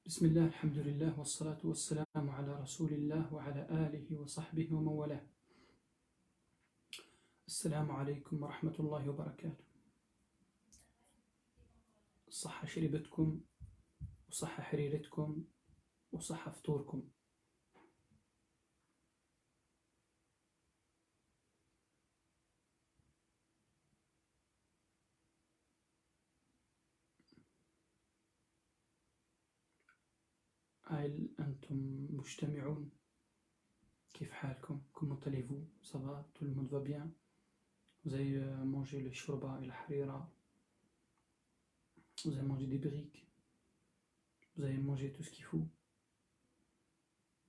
بسم الله الحمد لله والصلاة والسلام على رسول الله وعلى آله وصحبه ومن والاه. السلام عليكم ورحمة الله وبركاته. صحة شربتكم وصحة حريرتكم وصحة فطوركم. هل أنتم مجتمعون؟ كيف حالكم؟ Comment allez-vous? Ça va? Tout le monde va bien? Vous avez mangé le shorba et la harira? Vous avez mangé des briques? Vous avez mangé tout ce qu'il faut?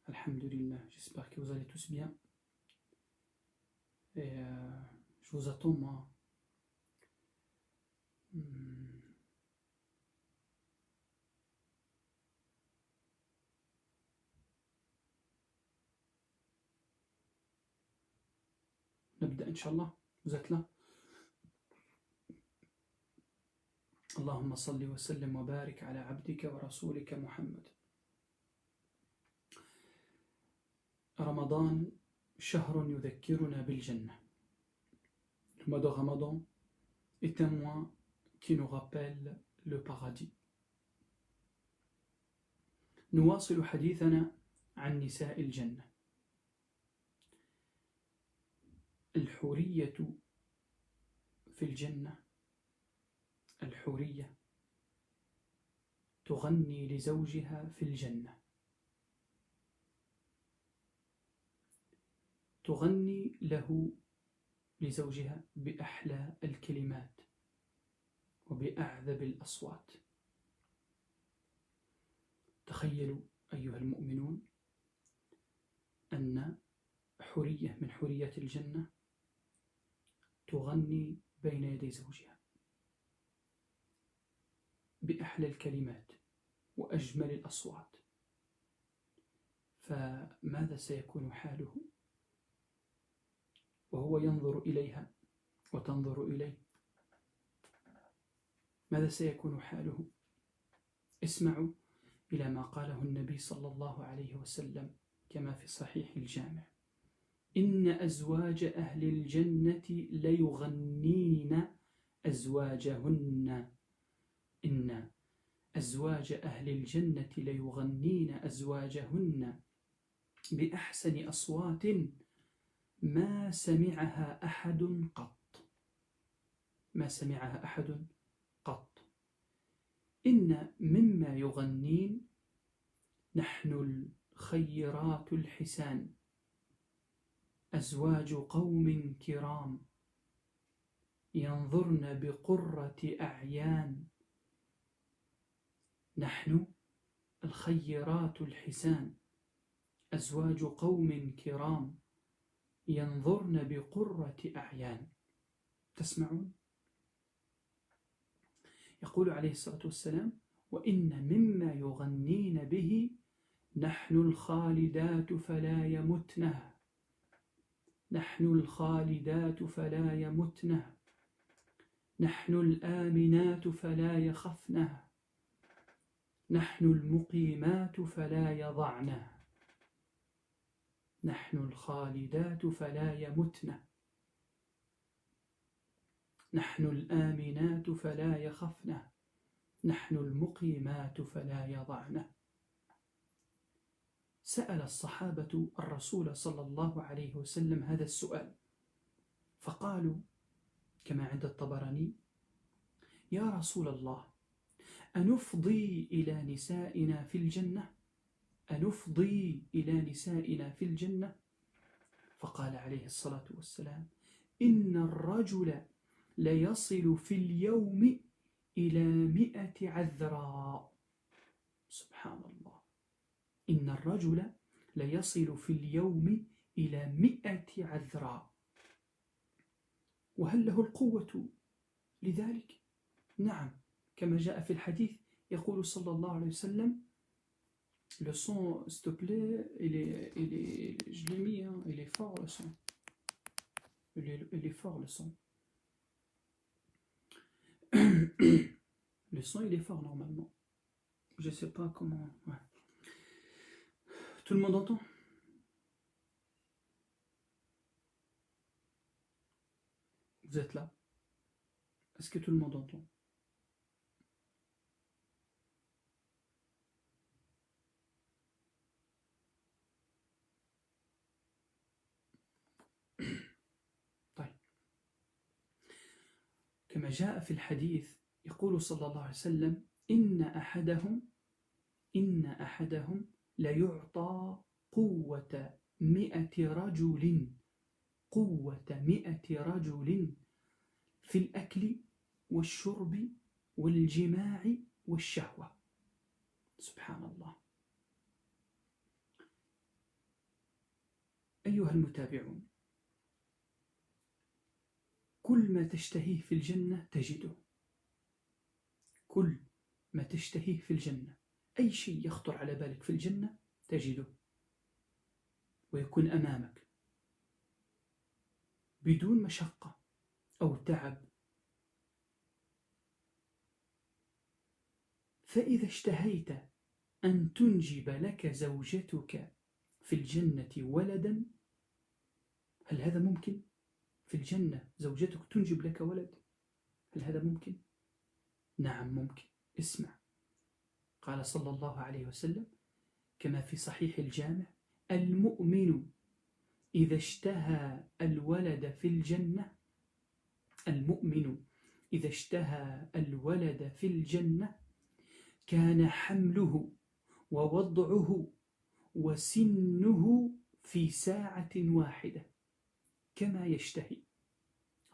Alhamdulillah, j'espère que vous allez tous bien. Et je vous attends, moi. نبدأ إن شاء الله. Vous êtes là? اللهم صل وسلم وبارك على عبدك ورسولك محمد. رمضان شهر يذكرنا بالجنة. Le mois de Ramadan est un mois qui nous rappelle le paradis. نواصل حديثنا عن نساء الجنة. الحورية في الجنة، الحورية تغني لزوجها في الجنة، تغني له لزوجها بأحلى الكلمات وبأعذب الأصوات. تخيلوا أيها المؤمنون أن حورية من حوريات الجنة تغني بين يدي زوجها بأحلى الكلمات وأجمل الأصوات، فماذا سيكون حاله وهو ينظر إليها وتنظر إليه؟ ماذا سيكون حاله؟ اسمعوا إلى ما قاله النبي صلى الله عليه وسلم كما في صحيح الجامع: إن أزواج أهل الجنة ليغنين أزواجهن. إن أزواج أهل الجنة ليغنين أزواجهن بأحسن أصوات ما سمعها أحد قط. ما سمعها أحد قط. إن مما يغنين نحن الخيرات الحسان، أزواج قوم كرام ينظرن بقرة أعيان. نحن الخيرات الحسان، أزواج قوم كرام ينظرن بقرة أعيان. تسمعون؟ يقول عليه الصلاة والسلام: وإن مما يغنين به نحن الخالدات فلا يمتنه، نحن الخالدات فلا يمتنه، نحن الآمنات فلا يخفنه، نحن المقيمات فلا يضعنه، نحن الخالدات فلا يمتنه، نحن الآمنات فلا يخفنه، نحن المقيمات فلا يضعنه. سأل الصحابة الرسول صلى الله عليه وسلم هذا السؤال، فقالوا كما عند الطبراني: يا رسول الله، أنفضي إلى نسائنا في الجنة؟ أنفضي إلى نسائنا في الجنة؟ فقال عليه الصلاة والسلام: إن الرجل ليصل في اليوم إلى 100 عذراء. سبحان الله. إن الرجل ليصل في اليوم إلى 100 عذراء. وهل له القوة لذلك؟ نعم، كما جاء في الحديث يقول صلى الله عليه وسلم: le son, s'il te plaît, je l'ai mis, hein, il est fort le son. Il est fort le son. Le son il est fort normalement. Je sais pas comment... Ouais. Tout le monde entend? Vous êtes là? Est-ce que tout le monde entend? طيب. كما جاء في الحديث يقول صلى الله عليه وسلم إن أحدهم ليعطى قوة 100 رجل في الأكل والشرب والجماع والشهوة. سبحان الله. أيها المتابعون، كل ما تشتهيه في الجنة تجده. كل ما تشتهيه في الجنة، أي شيء يخطر على بالك في الجنة تجده ويكون أمامك بدون مشقة أو تعب. فإذا اشتهيت أن تنجب لك زوجتك في الجنة ولدا، هل هذا ممكن؟ في الجنة زوجتك تنجب لك ولد، هل هذا ممكن؟ نعم ممكن. اسمع، قال صلى الله عليه وسلم كما في صحيح الجامع: المؤمن إذا اشتهى الولد في الجنة، المؤمن إذا اشتهى الولد في الجنة كان حمله ووضعه وسنه في ساعة واحدة كما يشتهي.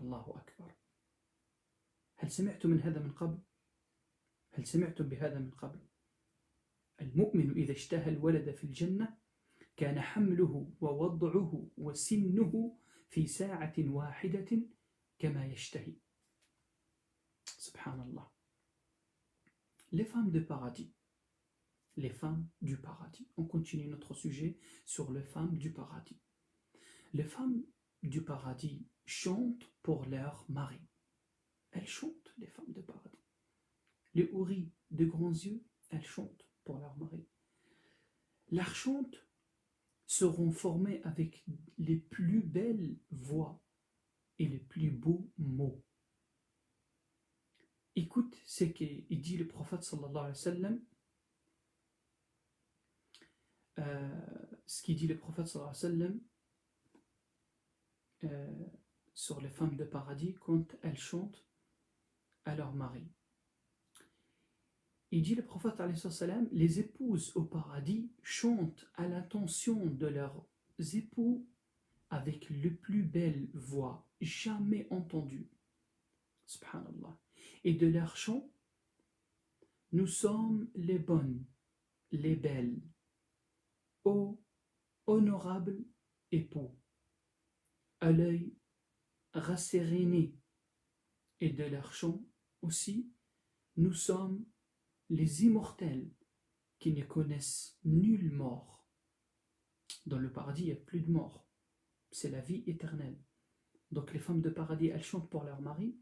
الله أكبر. هل سمعتم من هذا من قبل؟ هل سمعتم بهذا من قبل؟ المؤمن إذا اشتهى الولد في الجنة كان حمله ووضعه وسنه في ساعة واحدة كما يشتهي. سبحان الله. Les femmes de paradis. Les femmes du paradis. On continue notre sujet sur les femmes du paradis. Les femmes du paradis chantent pour leur mari. Elles chantent, les femmes de paradis. Les houris de grands yeux, elles chantent pour leur mari. Leurs chantes seront formées avec les plus belles voix et les plus beaux mots. Écoute ce qu'il dit le prophète sallallahu alayhi wa sallam. Ce qu'il dit le prophète sallallahu alayhi wa sallam sur les femmes de paradis quand elles chantent à leur mari. Il dit le prophète alayhi wa sallam: les épouses au paradis chantent à l'attention de leurs époux avec les plus belles voix jamais entendues. Subhanallah. Et de leurs chants: nous sommes les bonnes, les belles, ô honorables époux, à l'œil rasséréné. Et de leurs chants aussi: nous sommes les immortels qui ne connaissent nulle mort. Dans le paradis, il n'y a plus de mort. C'est la vie éternelle. Donc les femmes de paradis, elles chantent pour leur mari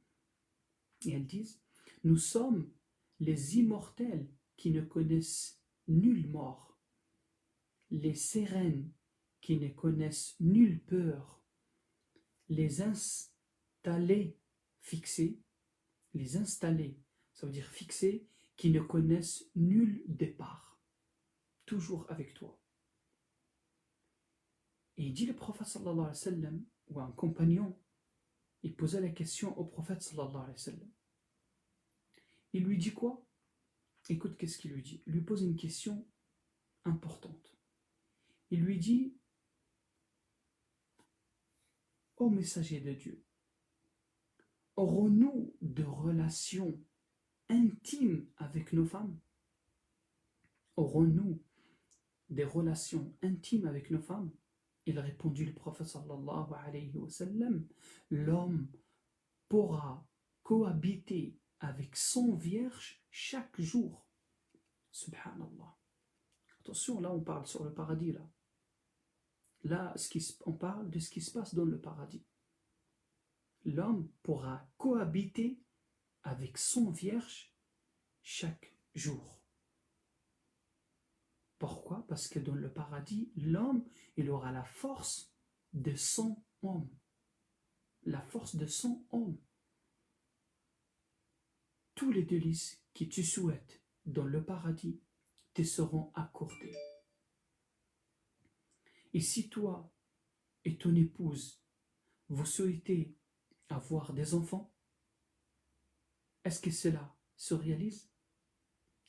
et elles disent: nous sommes les immortels qui ne connaissent nulle mort, les sérénes qui ne connaissent nulle peur, les installés fixés, les installés, ça veut dire fixés, qui ne connaissent nul départ, toujours avec toi. Et il dit le prophète sallallahu alayhi wa sallam, ou un compagnon, il posait la question au prophète sallallahu alayhi wa sallam. Il lui dit quoi? Écoute qu'est-ce qu'il lui dit. Il lui pose une question importante. Il lui dit: ô messager de Dieu, aurons-nous de relations intimes avec nos femmes? Aurons-nous des relations intimes avec nos femmes? Il répondit le prophète sallallahu alayhi wa sallam: l'homme pourra cohabiter avec 100 vierges chaque jour. Subhanallah. Attention, là on parle sur le paradis. Là on parle de ce qui se passe dans le paradis. L'homme pourra cohabiter avec 100 vierges chaque jour. Pourquoi? Parce que dans le paradis, l'homme, il aura la force de 100 hommes. La force de 100 hommes. Tous les délices que tu souhaites dans le paradis te seront accordés. Et si toi et ton épouse, vous souhaitez avoir des enfants, est-ce que cela se réalise?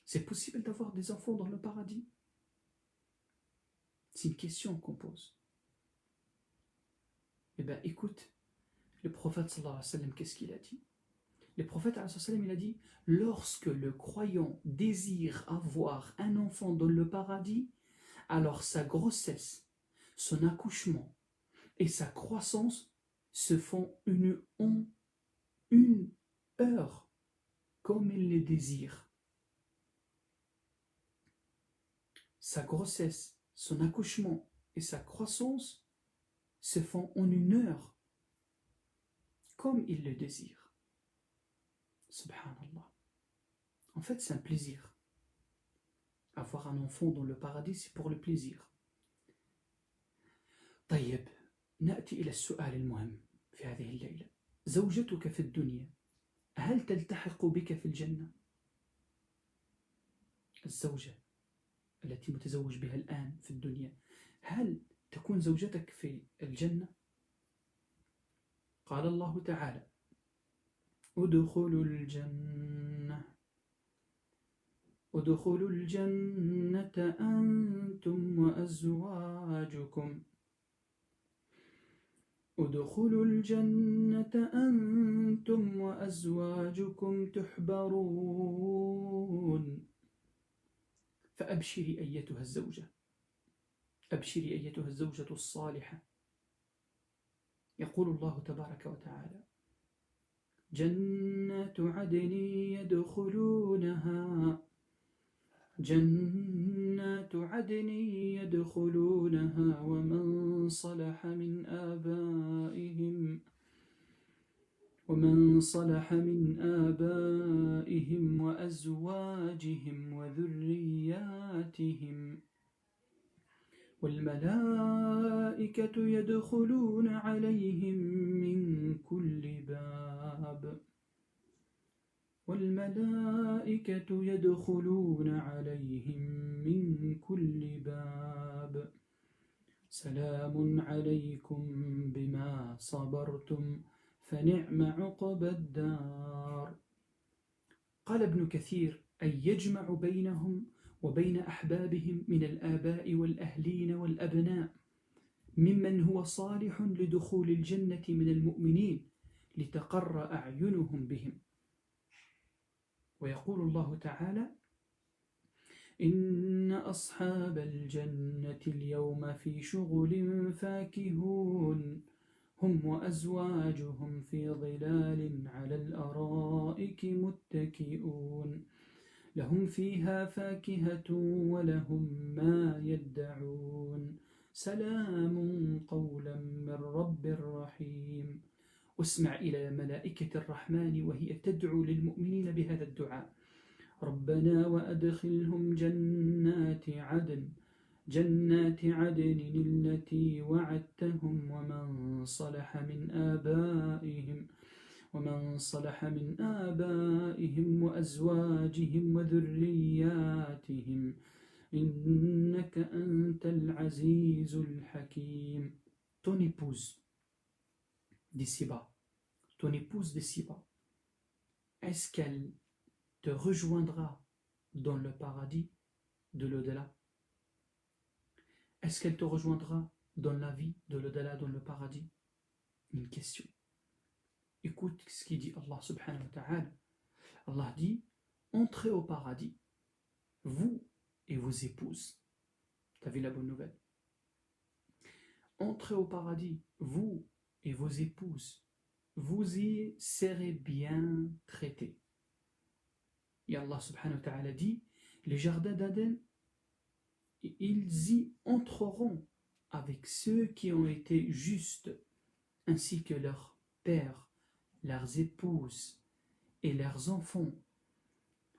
C'est possible d'avoir des enfants dans le paradis? C'est une question qu'on pose. Eh bien, écoute, le prophète sallallahu alayhi wa sallam, qu'est-ce qu'il a dit? Le prophète sallallahu alayhi wa sallam, il a dit, lorsque le croyant désire avoir un enfant dans le paradis, alors sa grossesse, son accouchement et sa croissance se font en une heure, comme il le désire. Sa grossesse, son accouchement et sa croissance se font en une heure, comme il le désire. Subhanallah. En fait, c'est un plaisir. Avoir un enfant dans le paradis, c'est pour le plaisir. طيب نأتي إلى السؤال المهم في هذه الليلة. زوجتك في الدنيا هل تلتحق بك في الجنة؟ الزوجة التي متزوج بها الآن في الدنيا هل تكون زوجتك في الجنة؟ قال الله تعالى ادخلوا الجنة أنتم وأزواجكم ادخلوا الجنة أنتم وأزواجكم تحبرون فأبشري أيتها الزوجة أبشري أيتها الزوجة الصالحة يقول الله تبارك وتعالى جنات عدن يدخلونها ومن صلح من آبائهم وأزواجهم وذرياتهم والملائكة يدخلون عليهم من كل باب سلام عليكم بما صبرتم فنعم عقبى الدار. قال ابن كثير أي يجمع بينهم وبين أحبابهم من الآباء والأهلين والأبناء ممن هو صالح لدخول الجنة من المؤمنين لتقر أعينهم بهم. ويقول الله تعالى إن أصحاب الجنة اليوم في شغل فاكهون هم وأزواجهم في ظلال على الأرائك متكئون لهم فيها فاكهة ولهم ما يدعون سلام قولا من رب رحيم. واسمع إلى ملائكة الرحمن وهي تدعو للمؤمنين بهذا الدعاء ربنا وأدخلهم جنات عدن التي وعدتهم ومن صلح من آبائهم وأزواجهم وذرياتهم إنك أنت العزيز الحكيم. Ton épouse d'ici-bas, est-ce qu'elle te rejoindra dans le paradis de l'au-delà? Est-ce qu'elle te rejoindra dans la vie de l'au-delà, dans le paradis? Une question. Écoute ce qu'il dit Allah subhanahu wa ta'ala. Allah dit, entrez au paradis, vous et vos épouses. T'as vu la bonne nouvelle? Entrez au paradis, vous et vos épouses. Vous y serez bien traités. Et Allah subhanahu wa ta'ala dit, les jardins d'Aden, ils y entreront avec ceux qui ont été justes, ainsi que leurs pères, leurs épouses et leurs enfants.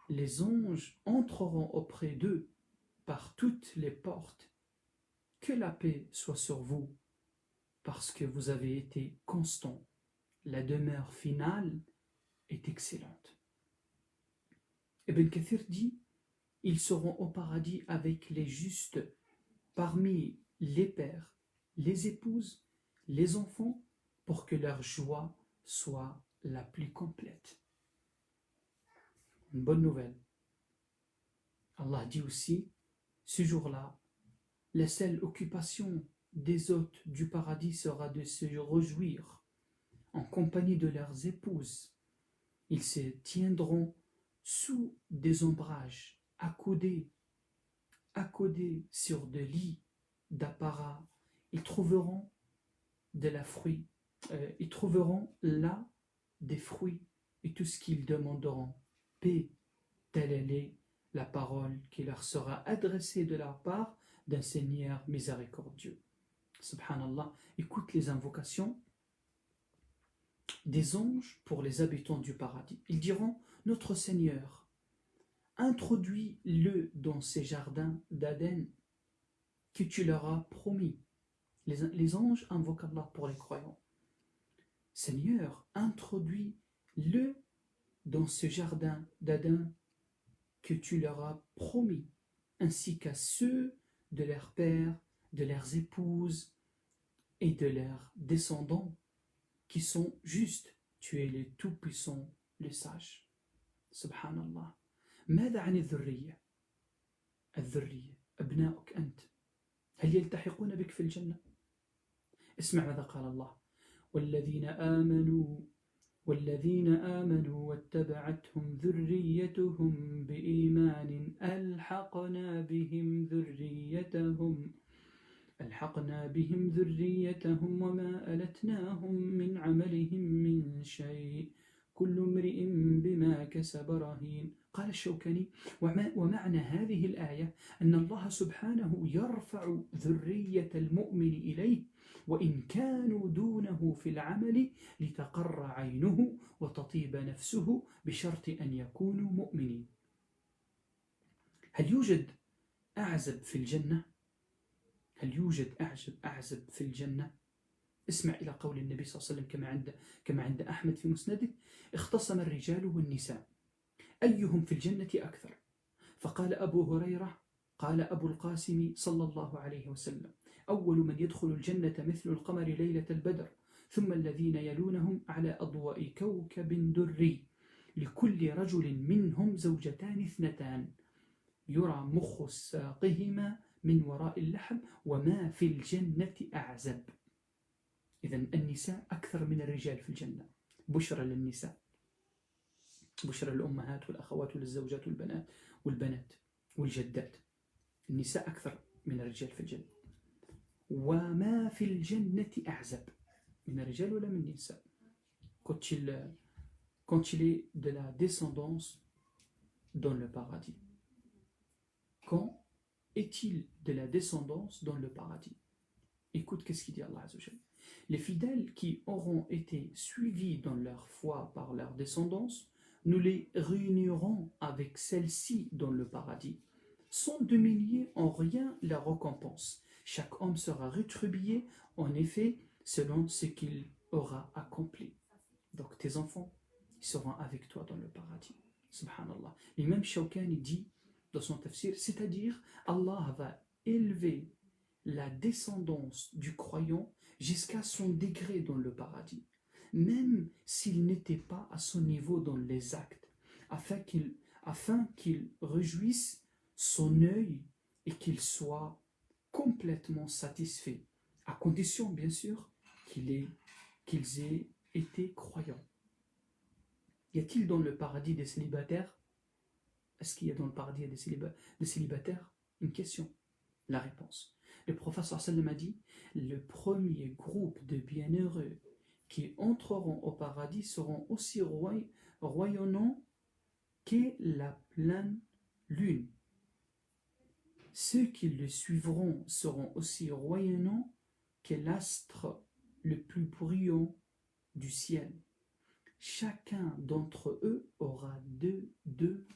Les anges entreront auprès d'eux par toutes les portes. Que la paix soit sur vous, parce que vous avez été constant. La demeure finale est excellente. Ibn Kathir dit, ils seront au paradis avec les justes, parmi les pères, les épouses, les enfants, pour que leur joie soit la plus complète. Une bonne nouvelle. Allah dit aussi, ce jour-là, la seule occupation des hôtes du paradis sera de se réjouir en compagnie de leurs épouses. Ils se tiendront sous des ombrages, accoudés sur des lits d'apparat. Ils trouveront ils trouveront là des fruits et tout ce qu'ils demanderont. Paix, telle est la parole qui leur sera adressée de leur part d'un Seigneur miséricordieux. Subhanallah, écoute les invocations des anges pour les habitants du paradis. Ils diront, notre Seigneur, introduis-le dans ces jardins d'Aden que tu leur as promis. Les anges invoquent Allah pour les croyants. Seigneur, introduis-le dans ce jardin d'Aden que tu leur as promis, ainsi qu'à ceux de leurs pères, de leurs épouses et de leurs descendants qui sont justes. Tu es le tout-puissant, le sage. Subhanallah. ماذا عن الذرية؟ الذرية أبناؤك أنت هل يلتحقون بك في الجنة؟ اسمع ماذا قال الله والذين آمنوا واتبعتهم ذريتهم بإيمان ألحقنا بهم ذريتهم وما ألتناهم من عملهم من شيء كل امرئ بما كسب رهين. قال الشوكاني ومعنى هذه الآية أن الله سبحانه يرفع ذرية المؤمن إليه وإن كانوا دونه في العمل لتقر عينه وتطيب نفسه بشرط أن يكونوا مؤمنين. هل يوجد أعزب في الجنة؟ هل يوجد أعزب في الجنة؟ اسمع إلى قول النبي صلى الله عليه وسلم كما عند أحمد في مسنده اختصم الرجال والنساء أيهم في الجنة أكثر؟ فقال أبو هريرة قال أبو القاسم صلى الله عليه وسلم أول من يدخل الجنة مثل القمر ليلة البدر ثم الذين يلونهم على أضواء كوكب دري لكل رجل منهم زوجتان اثنتان يرى مخ ساقهما من وراء اللحم وما في الجنة أعزب. إذن النساء أكثر من الرجال في الجنة. بشرى للنساء، بشرى للأمهات والأخوات وللزوجات والبنات والجدات. النساء أكثر من الرجال في الجنة. وما في الجنة أعزب من الرجال ولا من النساء. Quand il est de la descendance dans le paradis. Quand est-il de la descendance dans le paradis? Écoute qu'est-ce qu'il dit Allah Azza wa Jalla. Les fidèles qui auront été suivis dans leur foi par leur descendance, nous les réunirons avec celle-ci dans le paradis, sans diminuer en rien leur récompense. Chaque homme sera rétribué en effet selon ce qu'il aura accompli. Donc tes enfants, ils seront avec toi dans le paradis. Subhanallah. L'imam Shawkani dit dans son tafsir, c'est-à-dire Allah va élever la descendance du croyant jusqu'à son degré dans le paradis, même s'il n'était pas à son niveau dans les actes, afin qu'il réjouisse son œil et qu'il soit complètement satisfait, à condition bien sûr qu'ils aient été croyants. Y a-t-il dans le paradis des célibataires? Est-ce qu'il y a dans le paradis des célibataires? Une question. La réponse. Le prophète sallallahu a dit, le premier groupe de bienheureux qui entreront au paradis seront aussi rayonnants que la pleine lune. Ceux qui le suivront seront aussi rayonnants que l'astre le plus brillant du ciel. Chacun d'entre eux aura deux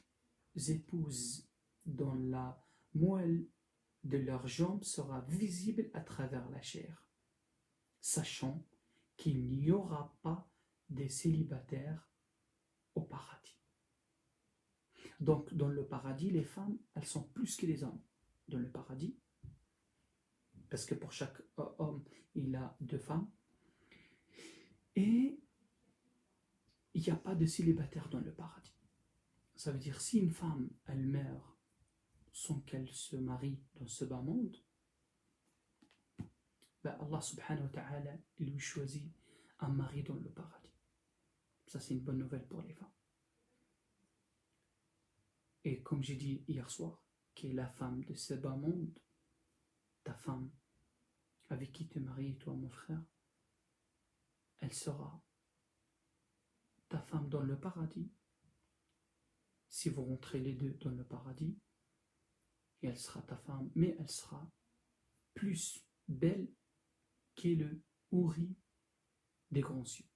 épouses dans la moelle de leurs jambes sera visible à travers la chair, sachant qu'il n'y aura pas de célibataires au paradis. Donc, dans le paradis, les femmes, elles sont plus que les hommes. Dans le paradis, parce que pour chaque homme, il a 2 femmes, et il n'y a pas de célibataire dans le paradis. Ça veut dire, si une femme, elle meurt sans qu'elle se marie dans ce bas monde, ben Allah subhanahu wa ta'ala lui choisit un mari dans le paradis. Ça, c'est une bonne nouvelle pour les femmes. Et comme j'ai dit hier soir, qui est la femme de ce bas monde, ta femme avec qui tu es marié, toi mon frère, elle sera ta femme dans le paradis, si vous rentrez les deux dans le paradis, et elle sera ta femme, mais elle sera plus belle qu'est le houri des grands cieux.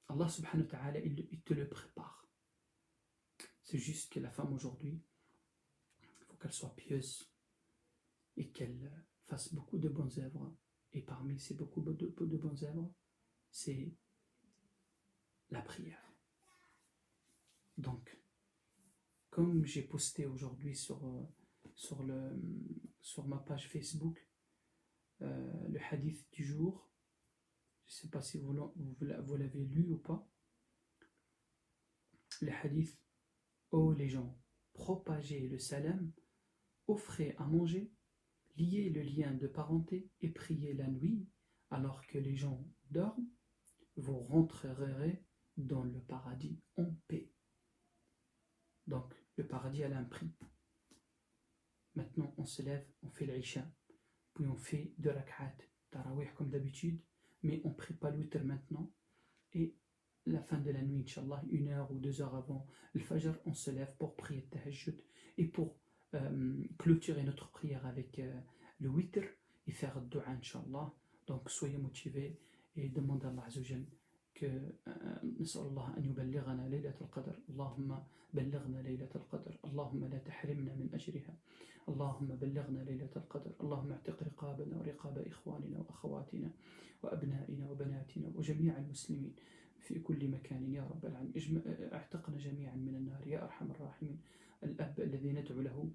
Allah subhanahu wa ta'ala, il te le prépare. C'est juste que la femme aujourd'hui, il faut qu'elle soit pieuse et qu'elle fasse beaucoup de bonnes œuvres. Et parmi ces beaucoup de bonnes œuvres, c'est la prière. Donc, comme j'ai posté aujourd'hui sur ma page Facebook le hadith du jour, je ne sais pas si vous l'avez lu ou pas, le hadith: ô les gens, propagez le salam, offrez à manger, liez le lien de parenté et priez la nuit, alors que les gens dorment, vous rentrerez dans le paradis en paix. Donc, le paradis a un prix. Maintenant, on se lève, on fait l'Isha, puis on fait 2 rak'at, tarawih comme d'habitude, mais on ne prie pas le witr maintenant. Et la fin de la nuit, Inch'Allah, 1 heure ou 2 heures avant le Fajr, on se lève pour prier le tahajjud et pour clôturer notre prière avec le witr et faire le dua, Inch'Allah. Donc, soyez motivés et demandez à Allah Azzawajal que نسأل الله أن يبلغنا ليلة القدر. اللهم بلغنا ليلة القدر، اللهم لا تحرمنا من أجرها، اللهم بلغنا ليلة القدر، اللهم اعتق رقابنا ورقاب إخواننا وأخواتنا وأبنائنا وبناتنا وجميع المسلمين في كل مكان يا رب العالمين. اعتقنا جميعا من النار يا أرحم الراحمين. الأب الذي ندعو له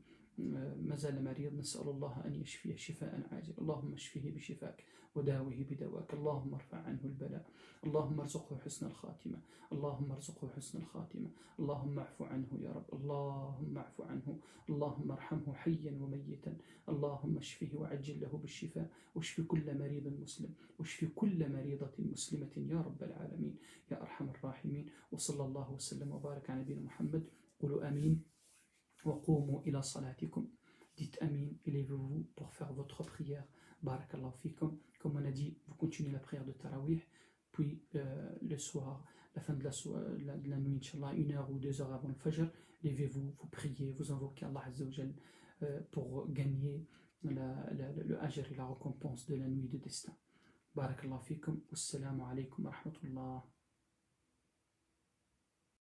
ما زال مريض، نسأل الله أن يشفيه شفاء عاجل، اللهم اشفه بشفاك وداوه بدواك، اللهم ارفع عنه البلاء، اللهم ارزقه حسن الخاتمة، اللهم ارزقه حسن الخاتمة، اللهم اعف عنه يا رب، اللهم اعف عنه، اللهم ارحمه حيا وميتا، اللهم اشفه وعجل له بالشفاء، واشف كل مريض مسلم، واشف كل مريضة مسلمة يا رب العالمين يا أرحم الراحمين. وصلى الله وسلم وبارك على نبينا محمد. قولوا آمين وقوموا إلى صلاتكم. Dites Amin, élevez-vous pour faire votre prière. Barakallahu fikum. Comme on a dit, vous continuez la prière de Tarawih, puis le soir, la fin de la nuit, Inch'Allah, 1 heure ou 2 heures avant le Fajr, levez-vous, vous priez, vous invoquez Allah Azzawajal pour gagner le ajr et la récompense de la nuit de destin. Barakallahu fikum. Wassalamu alaikum wa rahmatullah.